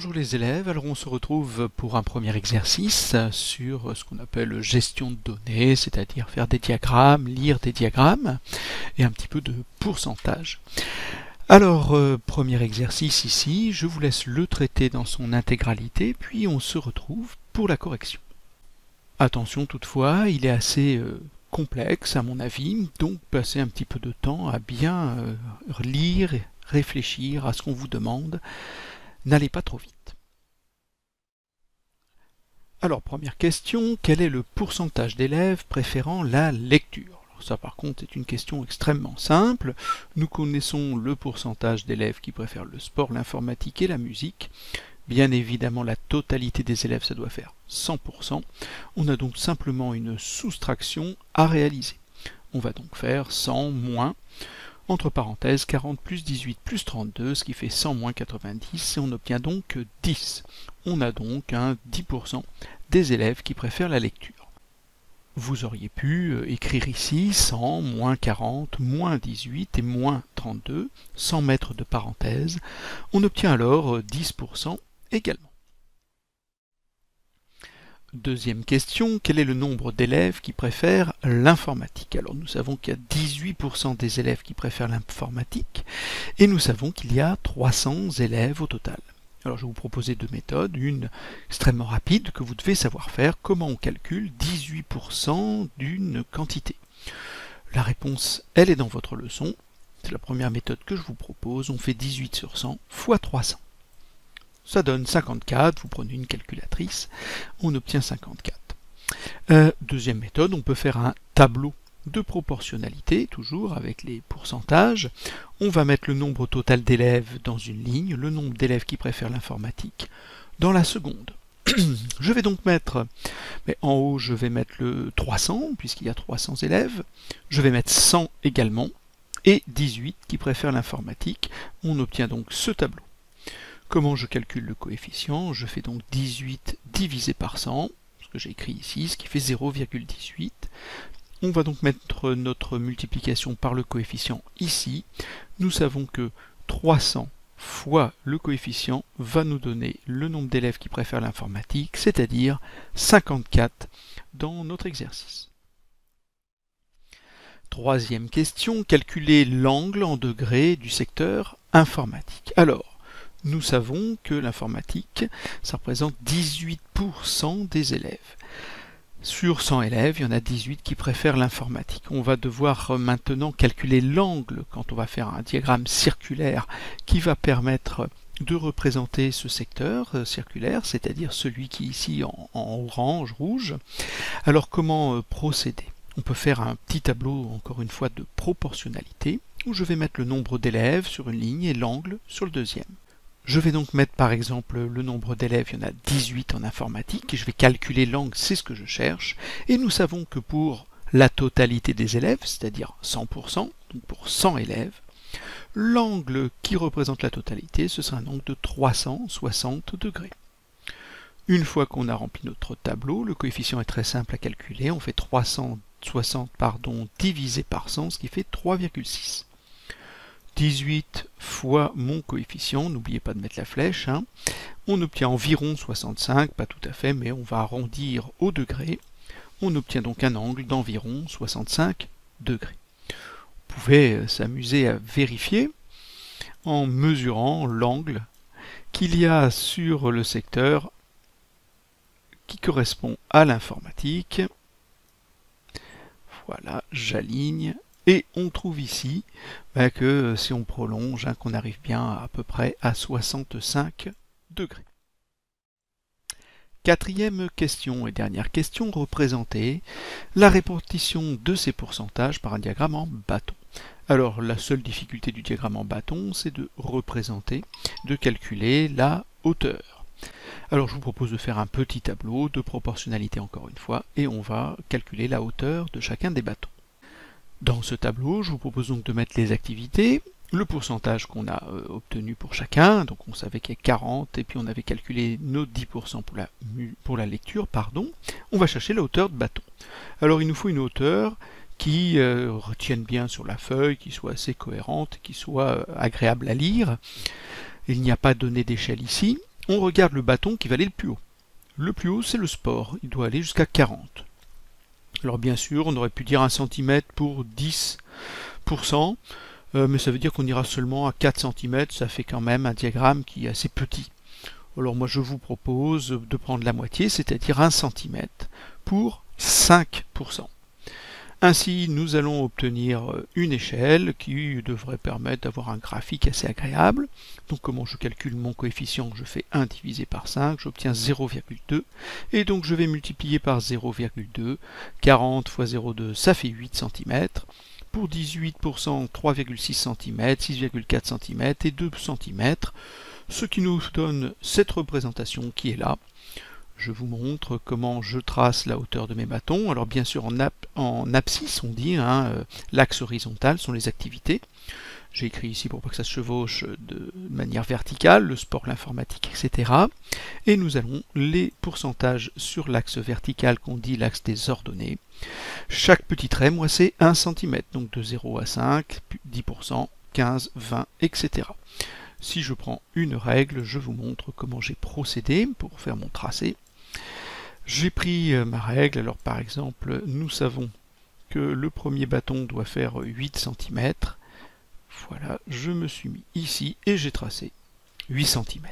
Bonjour les élèves, alors on se retrouve pour un premier exercice sur ce qu'on appelle gestion de données, c'est-à-dire faire des diagrammes, lire des diagrammes et un petit peu de pourcentage. Alors, premier exercice ici, je vous laisse le traiter dans son intégralité, puis on se retrouve pour la correction. Attention toutefois, il est assez complexe à mon avis, donc passez un petit peu de temps à bien lire et réfléchir à ce qu'on vous demande. N'allez pas trop vite. Alors, première question, quel est le pourcentage d'élèves préférant la lecture? Alors, ça par contre est une question extrêmement simple. Nous connaissons le pourcentage d'élèves qui préfèrent le sport, l'informatique et la musique. Bien évidemment, la totalité des élèves, ça doit faire 100%. On a donc simplement une soustraction à réaliser. On va donc faire 100 moins, entre parenthèses, 40 plus 18 plus 32, ce qui fait 100 moins 90, et on obtient donc 10. On a donc un 10% des élèves qui préfèrent la lecture. Vous auriez pu écrire ici 100, moins 40, moins 18 et moins 32, sans mettre de parenthèse. On obtient alors 10% également. Deuxième question, quel est le nombre d'élèves qui préfèrent l'informatique? Alors nous savons qu'il y a 18% des élèves qui préfèrent l'informatique et nous savons qu'il y a 300 élèves au total. Alors je vais vous proposer deux méthodes, une extrêmement rapide que vous devez savoir faire, comment on calcule 18% d'une quantité. La réponse, elle est dans votre leçon, c'est la première méthode que je vous propose, on fait 18 sur 100 fois 300. Ça donne 54, vous prenez une calculatrice, on obtient 54. Deuxième méthode, on peut faire un tableau de proportionnalité, toujours avec les pourcentages. On va mettre le nombre total d'élèves dans une ligne, le nombre d'élèves qui préfèrent l'informatique dans la seconde. Je vais donc mettre, mais en haut je vais mettre le 300, puisqu'il y a 300 élèves. Je vais mettre 100 également, et 18 qui préfèrent l'informatique. On obtient donc ce tableau. Comment je calcule le coefficient? Je fais donc 18 divisé par 100, ce que j'ai écrit ici, ce qui fait 0,18. On va donc mettre notre multiplication par le coefficient ici. Nous savons que 300 fois le coefficient va nous donner le nombre d'élèves qui préfèrent l'informatique, c'est-à-dire 54 dans notre exercice. Troisième question, calculer l'angle en degrés du secteur informatique. Alors, nous savons que l'informatique, ça représente 18% des élèves. Sur 100 élèves, il y en a 18 qui préfèrent l'informatique. On va devoir maintenant calculer l'angle quand on va faire un diagramme circulaire qui va permettre de représenter ce secteur circulaire, c'est-à-dire celui qui est ici en orange, rouge. Alors comment procéder? On peut faire un petit tableau, encore une fois, de proportionnalité, où je vais mettre le nombre d'élèves sur une ligne et l'angle sur le deuxième. Je vais donc mettre par exemple le nombre d'élèves, il y en a 18 en informatique, et je vais calculer l'angle, c'est ce que je cherche, et nous savons que pour la totalité des élèves, c'est-à-dire 100%, donc pour 100 élèves, l'angle qui représente la totalité, ce sera un angle de 360 degrés. Une fois qu'on a rempli notre tableau, le coefficient est très simple à calculer, on fait 360 divisé par 100, ce qui fait 3,6. 18 fois mon coefficient, n'oubliez pas de mettre la flèche, on obtient environ 65, pas tout à fait, mais on va arrondir au degré. On obtient donc un angle d'environ 65 degrés. Vous pouvez s'amuser à vérifier en mesurant l'angle qu'il y a sur le secteur qui correspond à l'informatique. Voilà, j'aligne. Et on trouve ici que si on prolonge, qu'on arrive bien à peu près à 65 degrés. Quatrième question et dernière question, représenter la répartition de ces pourcentages par un diagramme en bâton. Alors la seule difficulté du diagramme en bâton, c'est de représenter, de calculer la hauteur. Alors je vous propose de faire un petit tableau de proportionnalité encore une fois, et on va calculer la hauteur de chacun des bâtons. Dans ce tableau, je vous propose donc de mettre les activités, le pourcentage qu'on a obtenu pour chacun, donc on savait qu'il y a 40, et puis on avait calculé nos 10% pour la lecture, pardon. On va chercher la hauteur de bâton. Alors il nous faut une hauteur qui retienne bien sur la feuille, qui soit assez cohérente, qui soit agréable à lire. Il n'y a pas de données d'échelle ici. on regarde le bâton qui va aller le plus haut. Le plus haut, c'est le sport, il doit aller jusqu'à 40. Alors bien sûr, on aurait pu dire 1 cm pour 10%, mais ça veut dire qu'on ira seulement à 4 cm, ça fait quand même un diagramme qui est assez petit. Alors moi je vous propose de prendre la moitié, c'est-à-dire 1 cm pour 5%. Ainsi, nous allons obtenir une échelle qui devrait permettre d'avoir un graphique assez agréable. Donc comment je calcule mon coefficient? Je fais 1 divisé par 5, j'obtiens 0,2. Et donc je vais multiplier par 0,2. 40 fois 0,2, ça fait 8 cm. Pour 18%, 3,6 cm, 6,4 cm et 2 cm. Ce qui nous donne cette représentation qui est là. Je vous montre comment je trace la hauteur de mes bâtons. Alors bien sûr en abscisse on dit, l'axe horizontal sont les activités. J'ai écrit ici pour pas que ça se chevauche de manière verticale, le sport, l'informatique, etc. Et nous allons les pourcentages sur l'axe vertical qu'on dit l'axe des ordonnées. Chaque petit trait, moi c'est 1 cm, donc de 0 à 5, 10%, 15, 20, etc. Si je prends une règle, je vous montre comment j'ai procédé pour faire mon tracé. J'ai pris ma règle, alors par exemple, nous savons que le premier bâton doit faire 8 cm. Voilà, je me suis mis ici et j'ai tracé 8 cm.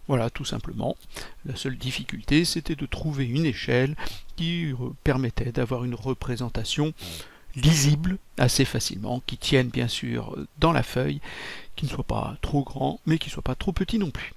Voilà, tout simplement. La seule difficulté, c'était de trouver une échelle qui permettait d'avoir une représentation lisible assez facilement, qui tienne bien sûr dans la feuille, qui ne soit pas trop grand, mais qui ne soit pas trop petit non plus.